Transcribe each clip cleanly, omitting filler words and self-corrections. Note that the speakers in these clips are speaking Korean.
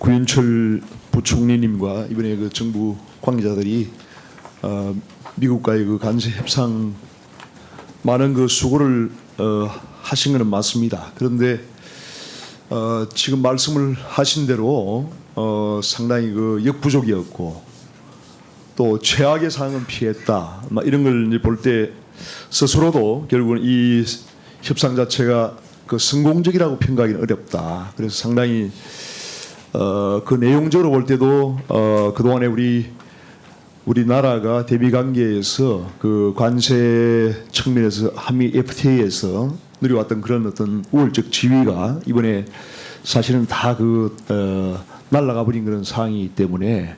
구윤철 부총리님과 이번에 그 정부 관계자들이 미국과의 그 관세 협상 많은 그 수고를 하신 것은 맞습니다. 그런데 지금 말씀을 하신 대로 상당히 그 역부족이었고 또 최악의 상황은 피했다. 이런 걸 볼 때 스스로도 결국은 이 협상 자체가 그 성공적이라고 평가하기는 어렵다. 그래서 상당히 그 내용적으로 볼 때도 그동안에 우리나라가 대미 관계에서 그 관세 측면에서 한미 FTA에서 누려왔던 그런 어떤 우월적 지위가 이번에 사실은 다 날아가 버린 그런 상황이기 때문에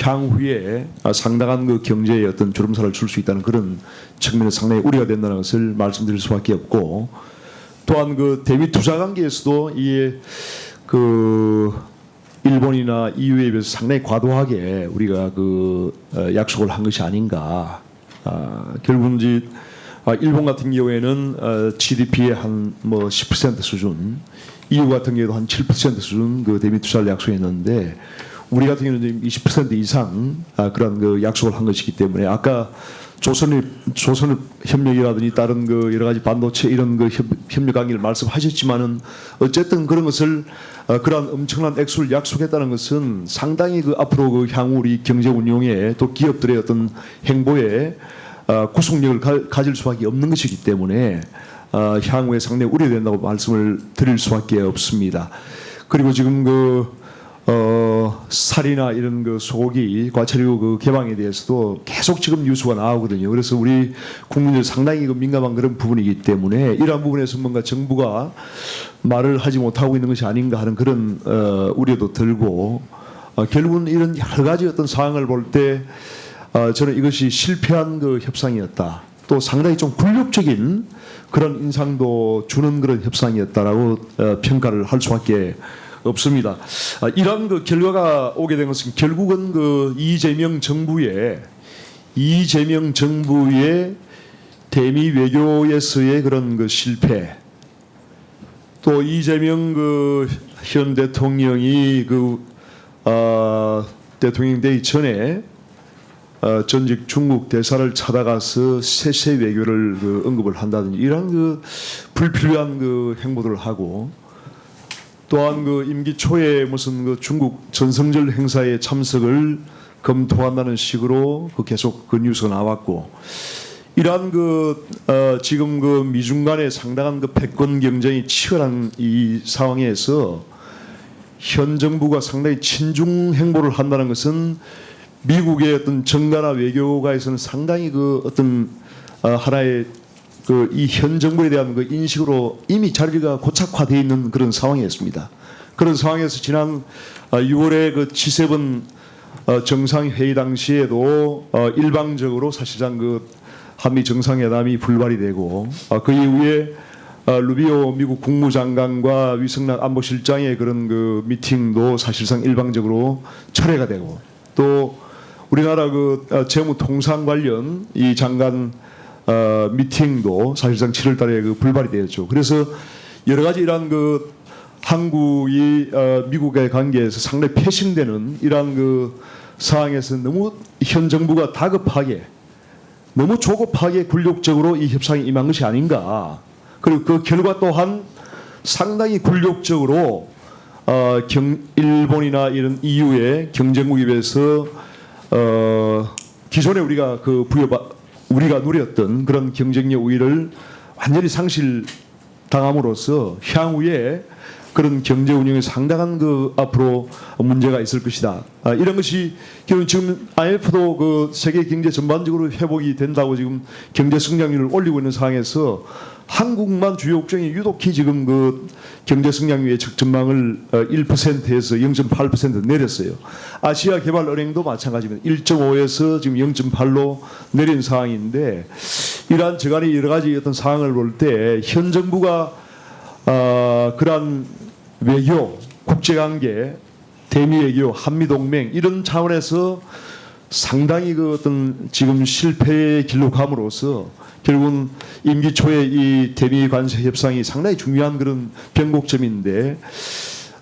향후에 상당한 그 경제에 어떤 주름살을 줄 수 있다는 그런 측면에서 상당히 우려가 된다는 것을 말씀드릴 수밖에 없고, 또한 그 대미 투자 관계에서도 이게 그 일본이나 EU에 비해서 상당히 과도하게 우리가 약속을 한 것이 아닌가. 결국은 이제 일본 같은 경우에는 GDP의 한 10% 수준, EU 같은 경우에도 한 7% 수준 그 대미 투자를 약속했는데 우리 같은 경우는 20% 이상 그런 그 약속을 한 것이기 때문에 아까 조선협력이라든지 다른 그 여러 가지 반도체 이런 그 협력 관계를 말씀하셨지만은 어쨌든 그런 것을 그러한 엄청난 액수를 약속했다는 것은 상당히 그 앞으로 그 향후 우리 경제 운용에 또 기업들의 어떤 행보에 구속력을 가질 수밖에 없는 것이기 때문에 향후에 상당히 우려된다고 말씀을 드릴 수밖에 없습니다. 그리고 지금 살이나 이런 그 소고기 과체류 그 개방에 대해서도 계속 지금 뉴스가 나오거든요. 그래서 우리 국민들 상당히 민감한 그런 부분이기 때문에 이러한 부분에서 뭔가 정부가 말을 하지 못하고 있는 것이 아닌가 하는 그런 우려도 들고, 결국은 이런 여러 가지 어떤 상황을 볼 때 저는 이것이 실패한 그 협상이었다. 또 상당히 좀 굴욕적인 그런 인상도 주는 그런 협상이었다라고 평가를 할 수밖에 없습니다. 이런 그 결과가 오게 된 것은 결국은 그 이재명 정부의 대미 외교에서의 그런 그 실패, 또 이재명 그 현 대통령이 대통령 되기 전에 전직 중국 대사를 찾아가서 세세 외교를 언급을 한다든지 이런 그 불필요한 그 행보들을 하고, 또한 그 임기 초에 무슨 중국 전성절 행사에 참석을 검토한다는 식으로 계속 그 뉴스가 나왔고, 이러한 지금 미중 간의 상당한 패권 경쟁이 치열한 이 상황에서 현 정부가 상당히 친중 행보를 한다는 것은 미국의 어떤 정가나 외교가에서는 상당히 어떤 하나의 이 현 정부에 대한 인식으로 이미 자리가 고착화되어 있는 그런 상황이었습니다. 그런 상황에서 지난 6월에 G7 정상회의 당시에도 일방적으로 사실상 한미 정상회담이 불발이 되고, 그 이후에 루비오 미국 국무장관과 위성락 안보실장의 그런 미팅도 사실상 일방적으로 철회가 되고, 또 우리나라 재무통상 관련 이 장관 미팅도 사실상 7월 달에 불발이 되었죠. 그래서 여러 가지 이러한 한국이 미국의 관계에서 상당히 패싱되는 이러한 상황에서 너무 현 정부가 다급하게, 너무 조급하게 굴욕적으로 이 협상에 임한 것이 아닌가. 그리고 그 결과 또한 상당히 굴욕적으로 일본이나 이런 EU의 경쟁국에 비해서 기존에 우리가 우리가 누렸던 그런 경쟁력 우위를 완전히 상실당함으로써 향후에 그런 경제 운영에 상당한 앞으로 문제가 있을 것이다. 이런 것이 지금 IMF도 세계 경제 전반적으로 회복이 된다고 지금 경제 성장률을 올리고 있는 상황에서 한국만 주요 국정이 유독히 지금 경제 성장률의 전망을 1%에서 0.8% 내렸어요. 아시아 개발은행도 마찬가지입니다. 1.5에서 지금 0.8로 내린 상황인데, 이러한 저간의 여러 가지 어떤 상황을 볼 때 현 정부가 그러한 외교, 국제관계, 대미 외교, 한미 동맹 이런 차원에서 상당히 어떤 지금 실패의 길로 감으로써 결국은 임기 초에 이 대미 관세 협상이 상당히 중요한 그런 변곡점인데,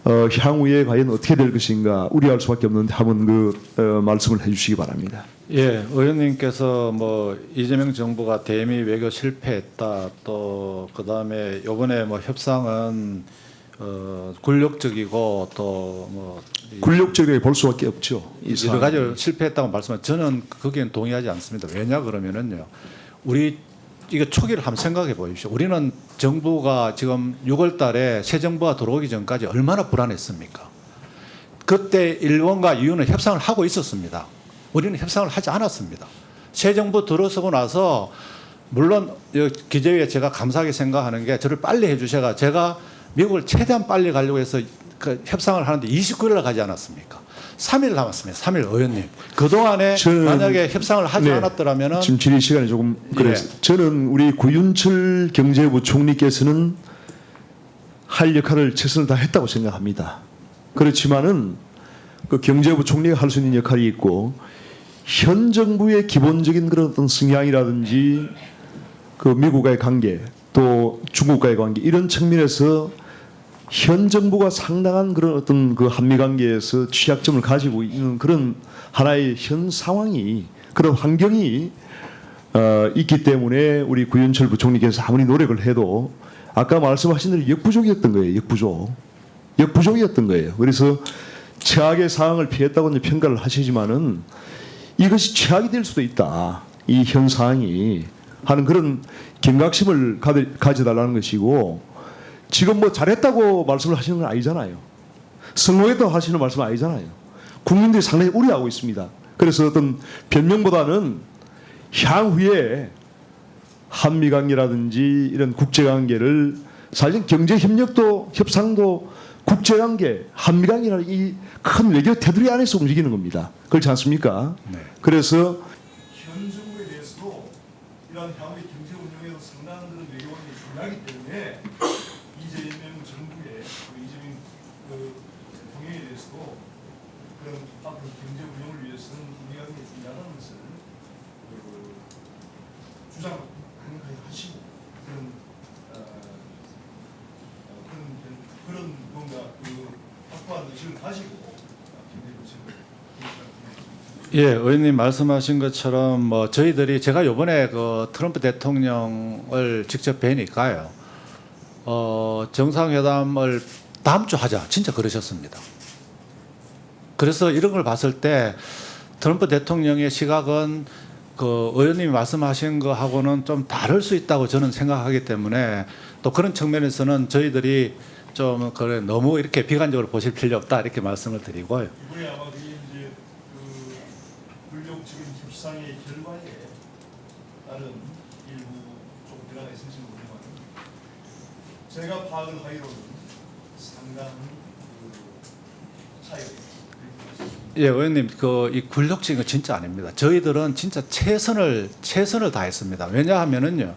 향후에 과연 어떻게 될 것인가 우려할 수밖에 없는데 한번 말씀을 해주시기 바랍니다. 예, 의원님께서 뭐 이재명 정부가 대미 외교 실패했다, 또 그다음에 이번에 뭐 협상은 굴욕적이고 또뭐 굴욕적이게 볼 수밖에 없죠. 여러 가지 실패했다고 말씀하신 저는 거기엔 동의하지 않습니다. 왜냐 그러면은요, 우리 이거 초기를 한번 생각해 보십시오. 우리는 정부가 지금 6월달에 새 정부가 들어오기 전까지 얼마나 불안했습니까? 그때 일본과 EU는 협상을 하고 있었습니다. 우리는 협상을 하지 않았습니다. 새 정부 들어서고 나서 물론 기재위에 제가 감사하게 생각하는 게 저를 빨리 해주셔가 제가 미국을 최대한 빨리 가려고 해서 그 협상을 하는데 29일날 가지 않았습니까? 3일 남았습니다. 3일 의원님. 그동안에 만약에 협상을 하지 않았더라면 지금 질의 시간이 조금 그래서 저는 우리 구윤철 경제부 총리께서는 할 역할을 최선을 다했다고 생각합니다. 그렇지만은 그 경제부 총리가 할 수 있는 역할이 있고 현 정부의 기본적인 그런 어떤 성향이라든지 그 미국과의 관계 또 중국과의 관계 이런 측면에서 현 정부가 상당한 그런 어떤 그 한미 관계에서 취약점을 가지고 있는 그런 하나의 현 상황이 그런 환경이 있기 때문에 우리 구윤철 부총리께서 아무리 노력을 해도 아까 말씀하신 대로 역부족이었던 거예요. 역부족이었던 거예요. 그래서 최악의 상황을 피했다고 평가를 하시지만은 이것이 최악이 될 수도 있다. 이 현 상황이 하는 그런 경각심을 가져달라는 것이고 지금 뭐 잘했다고 말씀을 하시는 건 아니잖아요. 성공했다고 하시는 말씀은 아니잖아요. 국민들이 상당히 우려하고 있습니다. 그래서 어떤 변명보다는 향후에 한미관계라든지 이런 국제관계를 사실 경제협력도 협상도 국제관계, 한미관계라는 이 큰 외교 테두리 안에서 움직이는 겁니다. 그렇지 않습니까? 네. 그래서 현 정부에 대해서도 이러한 향후의 경제 운영에도 상당한 그런 외교관계 중요하기 때문에 이재명 정부의 이재명 대통령에 대해서도 그런 앞으로 경제 운영을 위해서는 한미관계 중요하다는 것을 주장을 강력하게 하시고 그런 뭔가 확고한 의식을 가지고 예, 의원님 말씀하신 것처럼 뭐 저희들이 제가 이번에 그 트럼프 대통령을 직접 뵈니까요. 정상회담을 다음 주 하자. 진짜 그러셨습니다. 그래서 이런 걸 봤을 때 트럼프 대통령의 시각은 그 의원님이 말씀하신 거하고는 좀 다를 수 있다고 저는 생각하기 때문에 또 그런 측면에서는 저희들이 좀 그래 너무 이렇게 비관적으로 보실 필요 없다 이렇게 말씀을 드리고요. 이번에 아마 그게 이제 그 불력적인 협상의 결과에 따른 일부 좀 변화가 있을지 모르지만 제가 파악을 하기로는 상당한 그 차이가 있습니다. 예, 의원님 이 굴욕적인 거 진짜 아닙니다. 저희들은 진짜 최선을 다했습니다. 왜냐하면은요.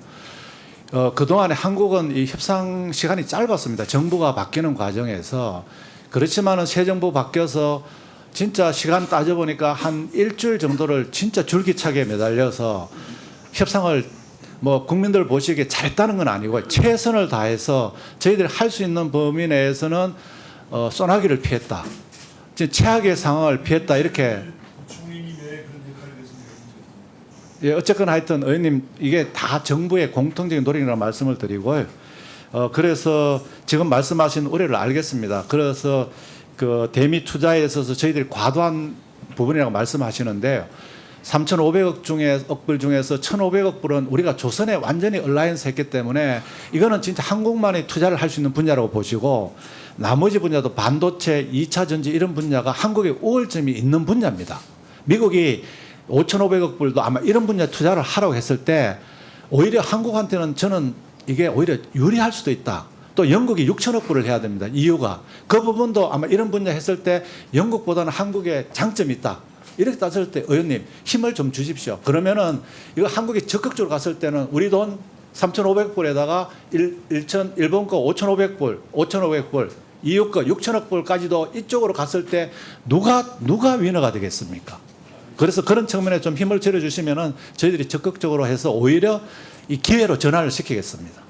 그동안에 한국은 이 협상 시간이 짧았습니다. 정부가 바뀌는 과정에서. 그렇지만은 새 정부 바뀌어서 진짜 시간 따져보니까 한 일주일 정도를 진짜 줄기차게 매달려서 협상을 뭐 국민들 보시기에 잘했다는 건 아니고 최선을 다해서 저희들이 할 수 있는 범위 내에서는 소나기를 피했다. 최악의 상황을 피했다 이렇게. 예, 어쨌거나 하여튼 의원님 이게 다 정부의 공통적인 노력이라는 말씀을 드리고요. 그래서 지금 말씀하신 우려를 알겠습니다. 그래서 그 대미 투자에 있어서 저희들이 과도한 부분이라고 말씀하시는데요. 3,500억 불 중에서 1,500억 불은 우리가 조선에 완전히 얼라이언스 했기 때문에 이거는 진짜 한국만이 투자를 할 수 있는 분야라고 보시고 나머지 분야도 반도체, 2차 전지 이런 분야가 한국의 우월점이 있는 분야입니다. 미국이 5,500억 불도 아마 이런 분야 투자를 하라고 했을 때 오히려 한국한테는 저는 이게 오히려 유리할 수도 있다. 또 영국이 6천억 불을 해야 됩니다. 이유가 그 부분도 아마 이런 분야 했을 때 영국보다는 한국에 장점이 있다. 이렇게 따졌을 때 의원님 힘을 좀 주십시오. 그러면은 이거 한국이 적극적으로 갔을 때는 우리 돈 3,500불에다가 일본 거 5,500불, EU 거 6천억 불까지도 이쪽으로 갔을 때 누가 위너가 되겠습니까? 그래서 그런 측면에 좀 힘을 실어주시면은 저희들이 적극적으로 해서 오히려 이 기회로 전환을 시키겠습니다.